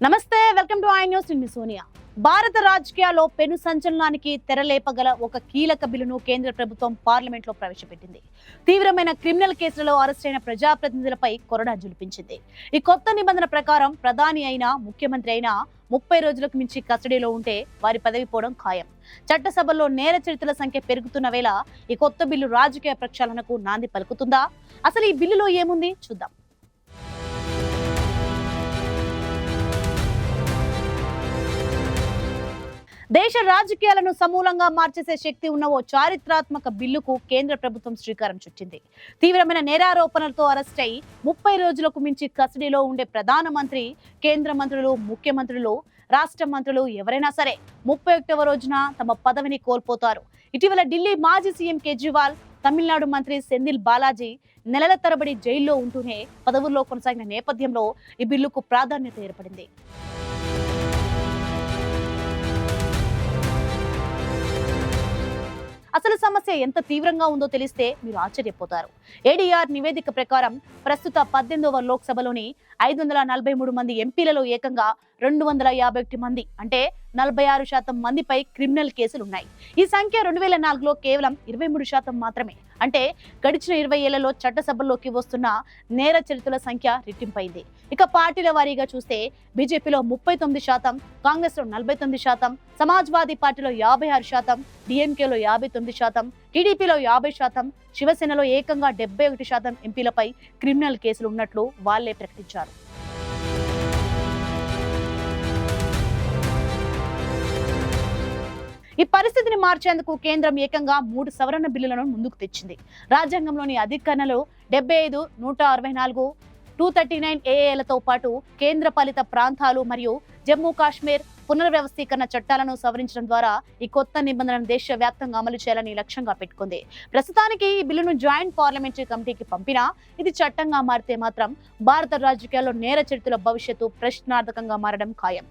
నమస్తే, welcome to I news. నేను సోనియా. భారత రాజకీయాల్లో పెను సంచలనానికి తెరలేపగల ఒక కీలక బిల్లును కేంద్ర ప్రభుత్వం పార్లమెంట్ లో ప్రవేశపెట్టింది. తీవ్రమైన క్రిమినల్ కేసులలో అరెస్ట్ అయిన ప్రజాప్రతినిధులపై కొరడా జులిపించింది. ఈ కొత్త నిబంధన ప్రకారం ప్రధాని అయినా ముఖ్యమంత్రి అయినా 30 రోజులకు మించి కస్టడీలో ఉంటే వారి పదవి పోవడం ఖాయం. చట్టసభల్లో నేర చరిత్రల సంఖ్య పెరుగుతున్న వేళ ఈ కొత్త బిల్లు రాజకీయ ప్రక్షాళనకు నాంది పలుకుతుందా? అసలు ఈ బిల్లులో ఏముంది చూద్దాం. దేశ రాజకీయాలను సమూలంగా మార్చేసే శక్తి ఉన్న ఓ చారిత్రాత్మక బిల్లుకు కేంద్ర ప్రభుత్వం శ్రీకారం చుట్టింది. తీవ్రమైన నేరారోపణలతో అరెస్ట్ అయి 30 రోజులకు మించి కస్టడీలో ఉండే ప్రధానమంత్రి, కేంద్ర మంత్రులు, ముఖ్యమంత్రులు, రాష్ట్ర మంత్రులు ఎవరైనా సరే 31వ రోజున తమ పదవిని కోల్పోతారు. ఇటీవల ఢిల్లీ మాజీ సీఎం కేజ్రీవాల్, తమిళనాడు మంత్రి సెంధిల్ బాలాజీ నెలల తరబడి జైల్లో ఉంటూనే పదవుల్లో కొనసాగిన నేపథ్యంలో ఈ బిల్లుకు ప్రాధాన్యత ఏర్పడింది. అసలు సమస్య ఎంత తీవ్రంగా ఉందో తెలిస్తే మీరు ఆశ్చర్యపోతారు. ఏడీఆర్ నివేదిక ప్రకారం ప్రస్తుత 18వ లోక్సభలోని 543 మంది ఎంపీలలో ఏకంగా 251 మంది అంటే 46% మందిపై క్రిమినల్ కేసులు ఉన్నాయి. ఈ సంఖ్య 2004లో కేవలం 23% మాత్రమే. అంటే గడిచిన 20 ఏళ్లలో చట్టసభల్లోకి వస్తున్న నేర చరిత్రల సంఖ్య రెట్టింపైంది. ఇక పార్టీల వారీగా చూస్తే బీజేపీలో 39%, కాంగ్రెస్ లో 49%, సమాజ్వాదీ పార్టీలో 56%, డిఎంకేలో 59%, టీడీపీలో 50%, శివసేనలో ఏకంగా 71% ఎంపీలపై క్రిమినల్ కేసులు ఉన్నట్లు వాళ్లే ప్రకటించారు. ఈ పరిస్థితిని మార్చేందుకు కేంద్రం ఏకంగా 3 సవరణ బిల్లులను ముందుకు తెచ్చింది. రాజ్యాంగంలోని అధికరణలు 75, 164, 239 ఏఏలతో పాటు కేంద్ర పాలిత ప్రాంతాలు మరియు జమ్మూ కాశ్మీర్ పునర్వ్యవస్థీకరణ చట్టాలను సవరించడం ద్వారా ఈ కొత్త నిబంధనలను దేశవ్యాప్తంగా అమలు చేయాలని లక్ష్యంగా పెట్టుకుంది. ప్రస్తుతానికి ఈ బిల్లును జాయింట్ పార్లమెంటరీ కమిటీకి పంపినా ఇది చట్టంగా మారితే మాత్రం భారత రాజకీయాల్లో నేర చరిత్రల భవిష్యత్తు ప్రశ్నార్థకంగా మారడం ఖాయం.